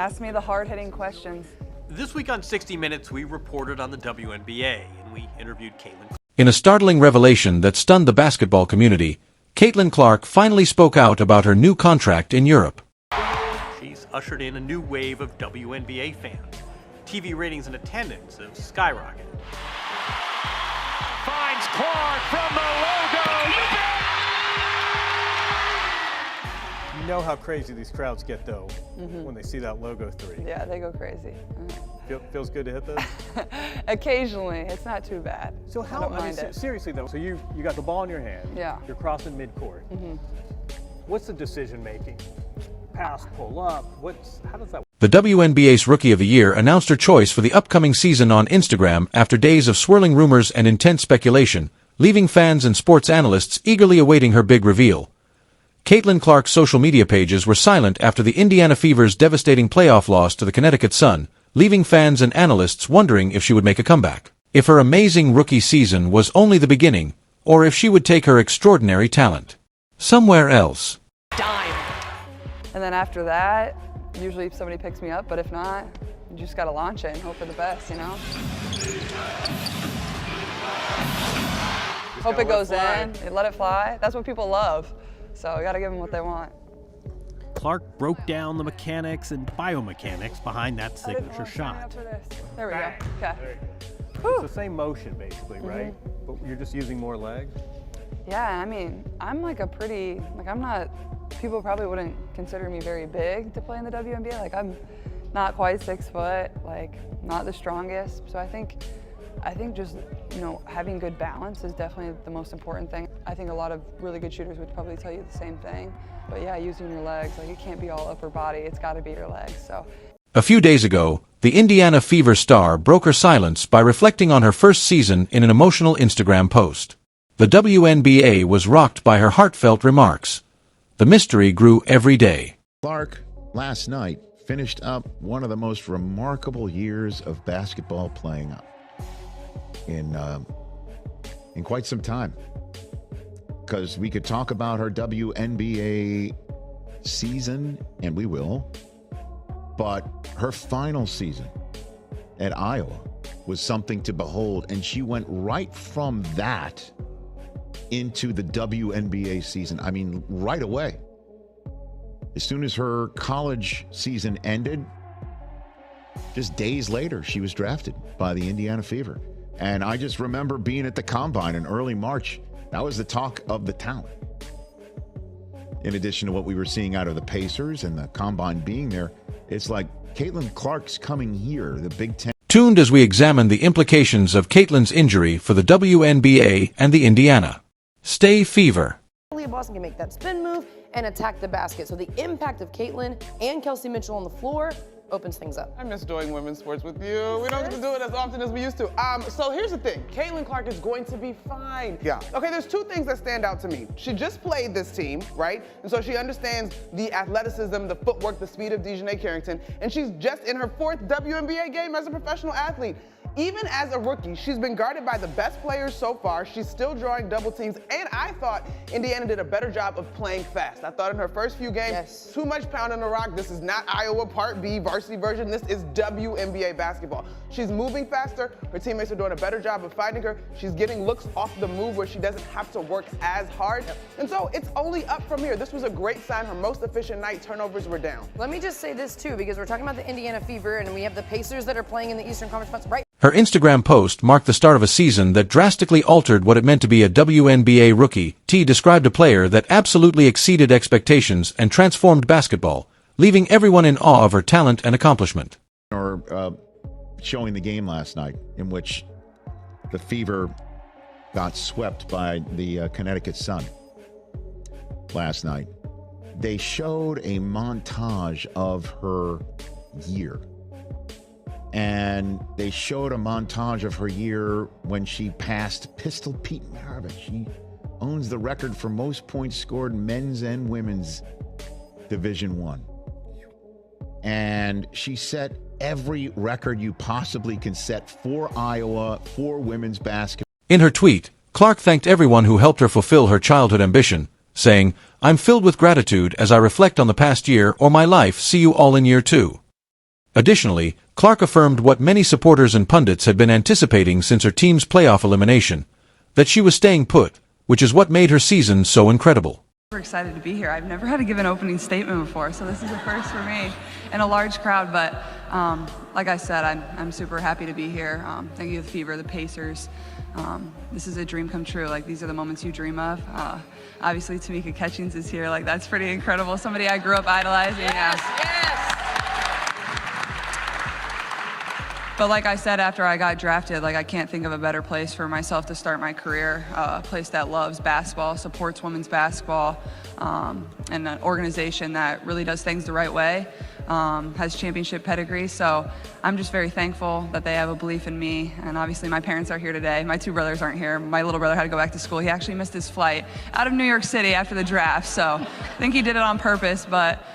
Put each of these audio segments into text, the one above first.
Ask me the hard-hitting questions. This week on 60 Minutes, we reported on the WNBA, and we interviewed Caitlin. In a startling revelation that stunned the basketball community, Caitlin Clark finally spoke out about her new contract in Europe. She's ushered in a new wave of WNBA fans. TV ratings and attendance have skyrocketed. Finds Clark from the logo. You bet! You know how crazy these crowds get, though, when they see that logo 3. Yeah, they go crazy. Feels good to hit those? Occasionally. It's not too bad. So how, I don't mind it. seriously though, so you got the ball in your hand. Yeah. You're crossing midcourt. What's the decision making? Pass, pull up, how does that work? The WNBA's Rookie of the Year announced her choice for the upcoming season on Instagram after days of swirling rumors and intense speculation, leaving fans and sports analysts eagerly awaiting her big reveal. Caitlin Clark's social media pages were silent after the Indiana Fever's devastating playoff loss to the Connecticut Sun, leaving fans and analysts wondering if she would make a comeback, if her amazing rookie season was only the beginning, or if she would take her extraordinary talent somewhere else. And then after that, usually somebody picks me up, but if not, you just gotta launch it and hope for the best, you know? Hope it goes in, let it fly. That's what people love. So you gotta give them what they want. Clark broke down the mechanics and biomechanics behind that signature shot. There we go. Okay. It's the same motion basically, right? But you're just using more legs? Yeah, I mean, I'm like people probably wouldn't consider me very big to play in the WNBA. Like I'm not quite 6 foot, like not the strongest. So I think just, having good balance is definitely the most important thing. I think a lot of really good shooters would probably tell you the same thing. But yeah, using your legs, like it can't be all upper body, it's gotta be your legs, so. A few days ago, the Indiana Fever star broke her silence by reflecting on her first season in an emotional Instagram post. The WNBA was rocked by her heartfelt remarks. The mystery grew every day. Clark, last night, finished up one of the most remarkable years of basketball playing in quite some time. Because we could talk about her WNBA season, and we will, but her final season at Iowa was something to behold, and she went right from that into the WNBA season. I mean, right away. As soon as her college season ended, just days later, she was drafted by the Indiana Fever. And I just remember being at the Combine in early March. That was the talk of the town. In addition to what we were seeing out of the Pacers and the Combine being there, it's like Caitlin Clark's coming here, the Big Ten. Tuned as we examine the implications of Caitlin's injury for the WNBA and the Indiana. Stay Fever. Leah Boston can make that spin move and attack the basket. So the impact of Caitlin and Kelsey Mitchell on the floor opens things up. I miss doing women's sports with you. We don't get to do it as often as we used to. So here's the thing. Caitlin Clark is going to be fine. Yeah. Okay, there's 2 things that stand out to me. She just played this team, right? And so she understands the athleticism, the footwork, the speed of Dejanay Carrington. And she's just in her 4th WNBA game as a professional athlete. Even as a rookie, she's been guarded by the best players so far. She's still drawing double teams, and I thought Indiana did a better job of playing fast. I thought in her first few games, too much pound on the rock. This is not Iowa Part B varsity version. This is WNBA basketball. She's moving faster. Her teammates are doing a better job of finding her. She's getting looks off the move where she doesn't have to work as hard. And so it's only up from here. This was a great sign. Her most efficient night, turnovers were down. Let me just say this too, because we're talking about the Indiana Fever and we have the Pacers that are playing in the Eastern Conference Finals, right? Her Instagram post marked the start of a season that drastically altered what it meant to be a WNBA rookie. T described a player that absolutely exceeded expectations and transformed basketball, leaving everyone in awe of her talent and accomplishment. Showing the game last night in which the Fever got swept by the Connecticut Sun last night. They showed a montage of her year. And they showed a montage of her year when she passed Pistol Pete Maravich. She owns the record for most points scored men's and women's Division I. And she set every record you possibly can set for Iowa, for women's basketball. In her tweet, Clark thanked everyone who helped her fulfill her childhood ambition, saying, "I'm filled with gratitude as I reflect on the past year or my life. See you all in year 2." Additionally, Clark affirmed what many supporters and pundits had been anticipating since her team's playoff elimination, that she was staying put, which is what made her season so incredible. We're excited to be here. I've never had to give an opening statement before, so this is a first for me and a large crowd. But like I said, I'm super happy to be here. Thank you to the Fever, the Pacers. This is a dream come true. Like, these are the moments you dream of. Obviously, Tamika Catchings is here. Like, that's pretty incredible. Somebody I grew up idolizing. Yes. But like I said, after I got drafted, like, I can't think of a better place for myself to start my career. A place that loves basketball, supports women's basketball, and an organization that really does things the right way, has championship pedigree. So I'm just very thankful that they have a belief in me. And obviously my parents are here today. My two brothers aren't here. My little brother had to go back to school. He actually missed his flight out of New York City after the draft. So I think he did it on purpose, but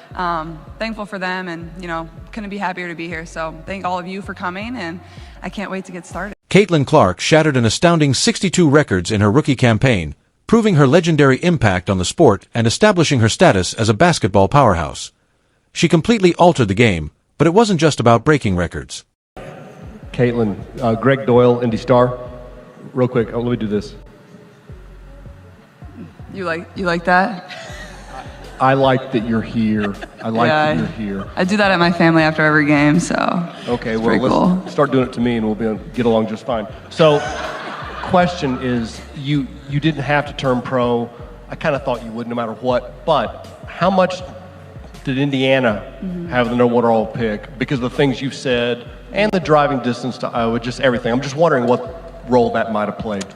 thankful for them, and, you know, couldn't be happier to be here. So thank all of you for coming, and I can't wait to get started. Caitlin Clark shattered an astounding 62 records in her rookie campaign, proving her legendary impact on the sport and establishing her status as a basketball powerhouse. She completely altered the game, but it wasn't just about breaking records. Caitlin, Greg Doyle, Indy Star. Real quick, let me do this. You like that? I like that you're here. I like that you're here. I do that at my family after every game, so. Okay, well, let's start doing it to me and we'll get along just fine. So, question is, you didn't have to turn pro. I kind of thought you would no matter what, but how much did Indiana have the number one overall pick? Because of the things you've said and the driving distance to Iowa, just everything. I'm just wondering what role that might have played.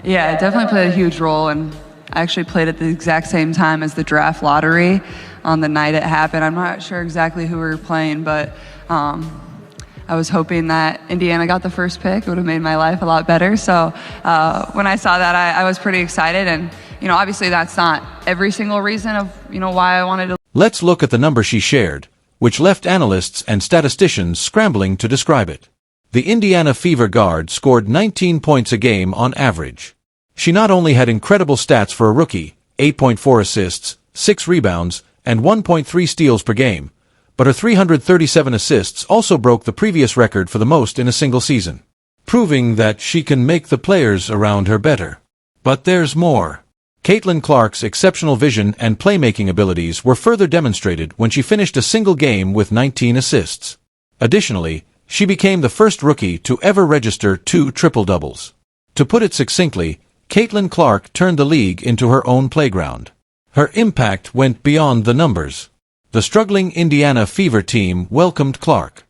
Yeah, it definitely played a huge role, and I actually played at the exact same time as the draft lottery on the night it happened. I'm not sure exactly who we were playing, but I was hoping that Indiana got the first pick. It would have made my life a lot better. So when I saw that, I was pretty excited. And, you know, obviously that's not every single reason of, you know, why I wanted to. Let's look at the number she shared, which left analysts and statisticians scrambling to describe it. The Indiana Fever guard scored 19 points a game on average. She not only had incredible stats for a rookie, 8.4 assists, 6 rebounds, and 1.3 steals per game, but her 337 assists also broke the previous record for the most in a single season, proving that she can make the players around her better. But there's more. Caitlin Clark's exceptional vision and playmaking abilities were further demonstrated when she finished a single game with 19 assists. Additionally, she became the first rookie to ever register 2 triple-doubles. To put it succinctly, Caitlin Clark turned the league into her own playground. Her impact went beyond the numbers. The struggling Indiana Fever team welcomed Clark.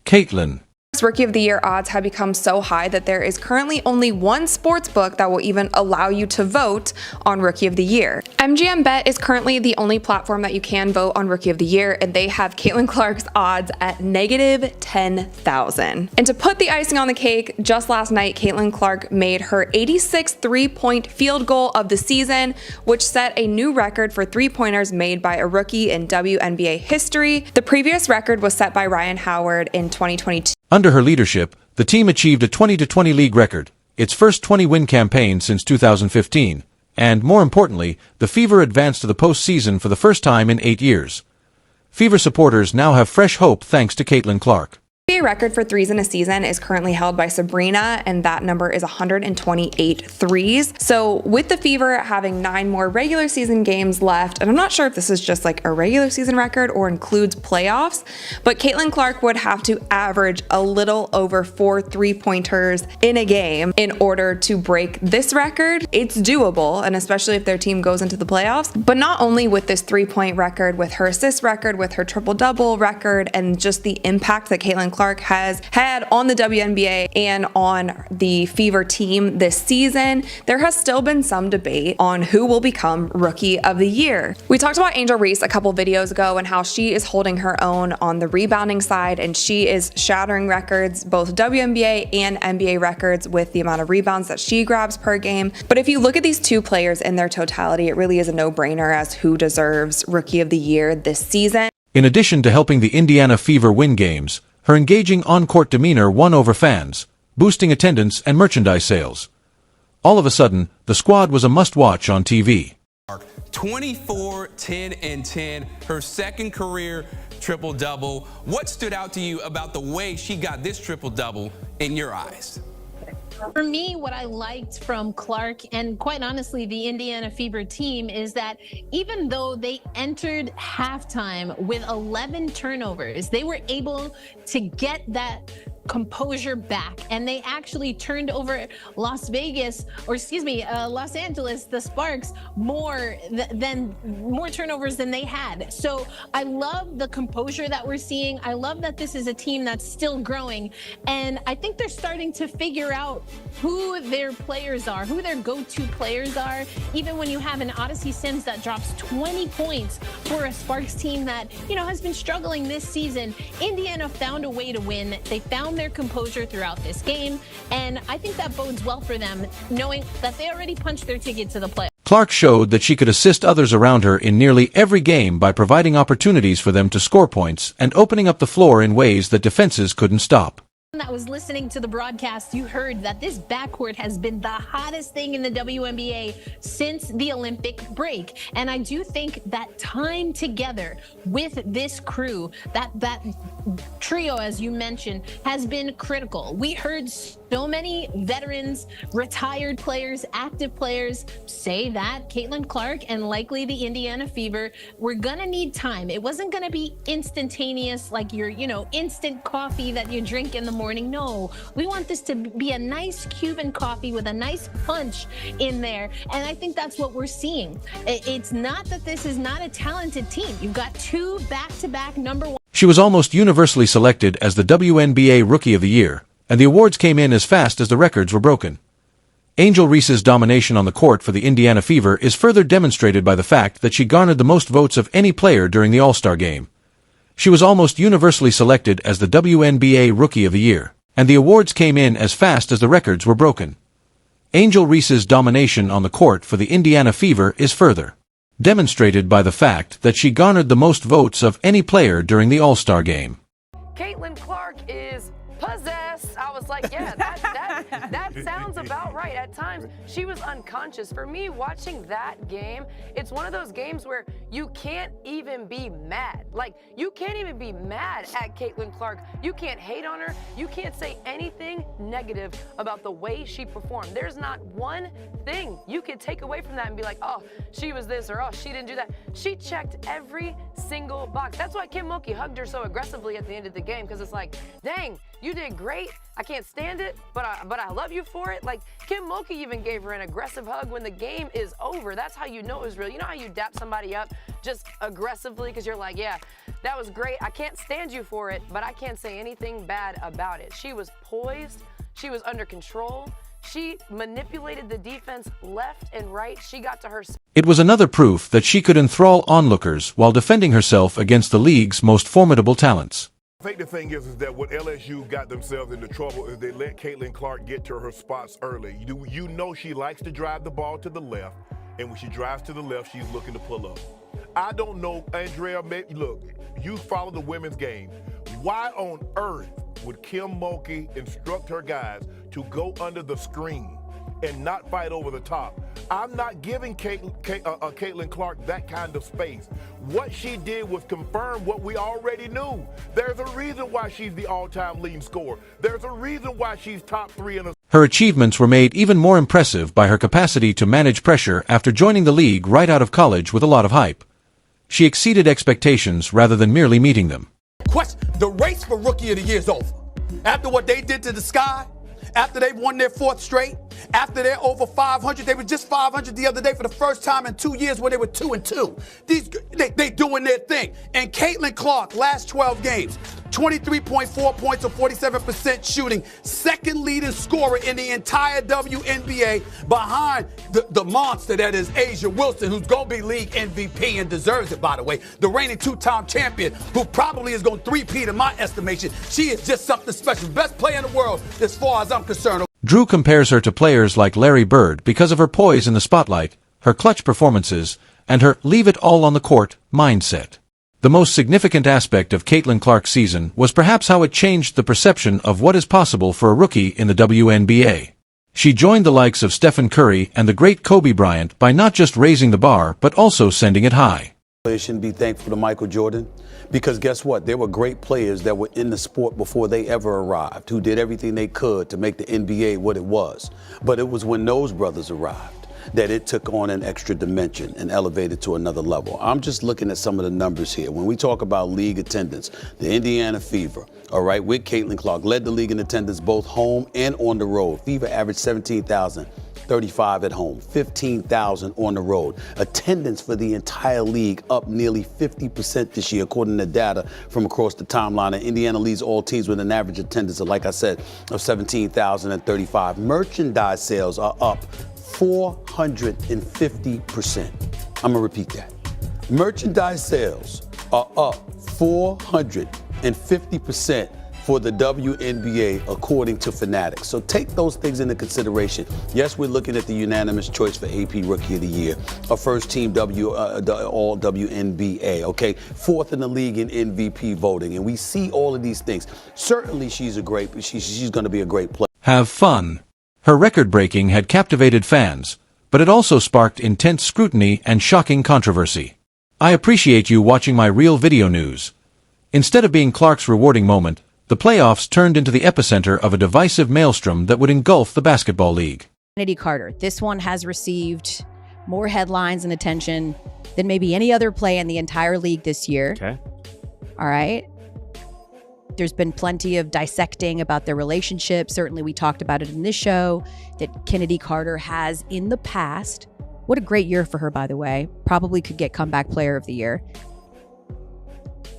Caitlin. Rookie of the Year odds have become so high that there is currently only one sports book that will even allow you to vote on Rookie of the Year. MGM Bet is currently the only platform that you can vote on Rookie of the Year, and they have Caitlin Clark's odds at negative 10,000. And to put the icing on the cake, just last night, Caitlin Clark made her 86th three-point field goal of the season, which set a new record for three-pointers made by a rookie in WNBA history. The previous record was set by Ryan Howard in 2022. Under her leadership, the team achieved a 20-20 league record, its first 20-win campaign since 2015, and, more importantly, the Fever advanced to the postseason for the first time in 8 years. Fever supporters now have fresh hope thanks to Caitlin Clark. The record for threes in a season is currently held by Sabrina, and that number is 128 threes. So with the Fever having 9 more regular season games left, and I'm not sure if this is just like a regular season record or includes playoffs, but Caitlin Clark would have to average a little over 4 three-pointers in a game in order to break this record. It's doable, and especially if their team goes into the playoffs. But not only with this three-point record, with her assist record, with her triple-double record, and just the impact that Caitlin Clark has had on the WNBA and on the Fever team this season, there has still been some debate on who will become Rookie of the Year. We talked about Angel Reese a couple videos ago and how she is holding her own on the rebounding side, and she is shattering records, both WNBA and NBA records, with the amount of rebounds that she grabs per game. But if you look at these two players in their totality, it really is a no-brainer as who deserves Rookie of the Year this season. In addition to helping the Indiana Fever win games, her engaging on-court demeanor won over fans, boosting attendance and merchandise sales. All of a sudden, the squad was a must-watch on TV. 24, 10, and 10, her second career triple-double. What stood out to you about the way she got this triple-double in your eyes? For me, what I liked from Clark and quite honestly the Indiana Fever team is that even though they entered halftime with 11 turnovers, they were able to get that composure back, and they actually turned over Los Angeles, the Sparks, more turnovers than they had. So I love the composure that we're seeing. I love that this is a team that's still growing, and I think they're starting to figure out who their players are, who their go-to players are. Even when you have an Odyssey Sims that drops 20 points for a Sparks team that, has been struggling this season, Indiana found a way to win. They found their composure throughout this game, and I think that bodes well for them, knowing that they already punched their ticket to the play. Clark showed that she could assist others around her in nearly every game by providing opportunities for them to score points and opening up the floor in ways that defenses couldn't stop. That was listening to the broadcast, you heard that this backcourt has been the hottest thing in the WNBA since the Olympic break. And I do think that time together with this crew, that trio, as you mentioned, has been critical. We heard so many veterans, retired players, active players say that Caitlin Clark and likely the Indiana Fever were gonna need time. It wasn't gonna be instantaneous like your, instant coffee that you drink in the morning. No, we want this to be a nice Cuban coffee with a nice punch in there. And I think that's what we're seeing. It's not that this is not a talented team. You've got two back-to-back number one. She was almost universally selected as the WNBA Rookie of the Year, and the awards came in as fast as the records were broken. Angel Reese's domination on the court for the Indiana Fever is further demonstrated by the fact that she garnered the most votes of any player during the All-Star game. She was almost universally selected as the WNBA Rookie of the Year, and the awards came in as fast as the records were broken. Angel Reese's domination on the court for the Indiana Fever is further demonstrated by the fact that she garnered the most votes of any player during the All-Star game. Caitlin Clark is possessed. I was like, yeah, that sounds about right. At times, she was unconscious. For me, watching that game, it's one of those games where you can't even be mad. Like, you can't even be mad at Caitlin Clark. You can't hate on her. You can't say anything negative about the way she performed. There's not one thing you could take away from that and be like, oh, she was this, or oh, she didn't do that. She checked every single box. That's why Kim Mulkey hugged her so aggressively at the end of the game, because it's like, dang, you did great. I can't stand it, but I love you for it. Like, Kim Mulkey even gave her an aggressive hug when the game is over. That's how you know it was real. You know how you dap somebody up just aggressively because you're like, yeah, that was great. I can't stand you for it, but I can't say anything bad about it. She was poised. She was under control. She manipulated the defense left and right. She got to her. It was another proof that she could enthrall onlookers while defending herself against the league's most formidable talents. I think the thing is that what LSU got themselves into trouble is they let Caitlin Clark get to her spots early. You know she likes to drive the ball to the left, and when she drives to the left, she's looking to pull up. I don't know, Andrea, look, you follow the women's game. Why on earth would Kim Mulkey instruct her guys to go under the screen and not fight over the top? I'm not giving Caitlin Clark that kind of space. What she did was confirm what we already knew. There's a reason why she's the all-time leading scorer. There's a reason why she's top 3 in the... Her achievements were made even more impressive by her capacity to manage pressure after joining the league right out of college with a lot of hype. She exceeded expectations rather than merely meeting them. The race for Rookie of the Year is over. After what they did to the Sky, after they won their 4th straight, after they're over 500, they were just 500 the other day for the first time in 2 years when they were 2-2. They doing their thing. And Caitlin Clark, last 12 games, 23.4 points or 47% shooting, second leading scorer in the entire WNBA behind the monster that is Asia Wilson, who's going to be league MVP and deserves it, by the way. The reigning 2-time champion, who probably is going to 3-peat in my estimation. She is just something special. Best player in the world as far as I'm concerned. Drew compares her to players like Larry Bird because of her poise in the spotlight, her clutch performances, and her leave it all on the court mindset. The most significant aspect of Caitlin Clark's season was perhaps how it changed the perception of what is possible for a rookie in the WNBA. She joined the likes of Stephen Curry and the great Kobe Bryant by not just raising the bar but also sending it high. Players shouldn't be thankful to Michael Jordan because guess what? There were great players that were in the sport before they ever arrived, who did everything they could to make the NBA what it was. But it was when those brothers arrived that it took on an extra dimension and elevated to another level. I'm just looking at some of the numbers here. When we talk about league attendance, the Indiana Fever, all right, with Caitlin Clark, led the league in attendance both home and on the road. Fever averaged 17,035 at home, 15,000 on the road. Attendance for the entire league up nearly 50% this year, according to data from across the timeline. And Indiana leads all teams with an average attendance of, like I said, of 17,035. Merchandise sales are up 450%. I'm gonna repeat that. Merchandise sales are up 450% for the WNBA, according to Fanatics. So take those things into consideration. Yes, we're looking at the unanimous choice for AP Rookie of the Year, a first-team All WNBA, okay? Fourth in the league in MVP voting, and we see all of these things. Certainly, she's going to be a great player. Have fun. Her record-breaking had captivated fans, but it also sparked intense scrutiny and shocking controversy. I appreciate you watching my real video news. Instead of being Clark's rewarding moment, the playoffs turned into the epicenter of a divisive maelstrom that would engulf the basketball league. Kennedy Carter. This one has received more headlines and attention than maybe any other play in the entire league this year. Okay. All right. There's been plenty of dissecting about their relationship. Certainly, we talked about it in this show that Kennedy Carter has in the past. What a great year for her, by the way. Probably could get comeback player of the year.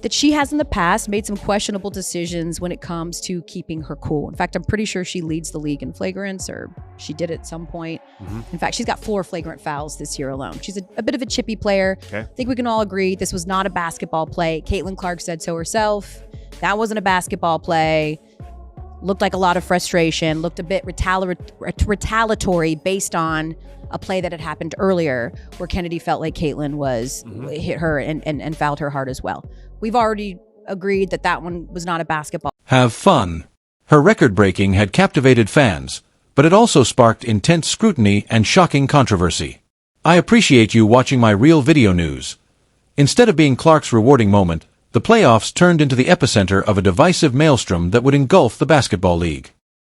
That she has in the past made some questionable decisions when it comes to keeping her cool. In fact, I'm pretty sure she leads the league in flagrants, or she did at some point. In fact, she's got 4 flagrant fouls this year alone. She's a bit of a chippy player. Okay. I think we can all agree this was not a basketball play. Caitlin Clark said so herself. That wasn't a basketball play. Looked like a lot of frustration. Looked a bit retaliatory based on a play that had happened earlier where Kennedy felt like Caitlin was hit her and fouled her hard as well. We've already agreed that that one was not a basketball. Have fun. Her record-breaking had captivated fans, but it also sparked intense scrutiny and shocking controversy. I appreciate you watching my real video news. Instead of being Clark's rewarding moment, the playoffs turned into the epicenter of a divisive maelstrom that would engulf the basketball league.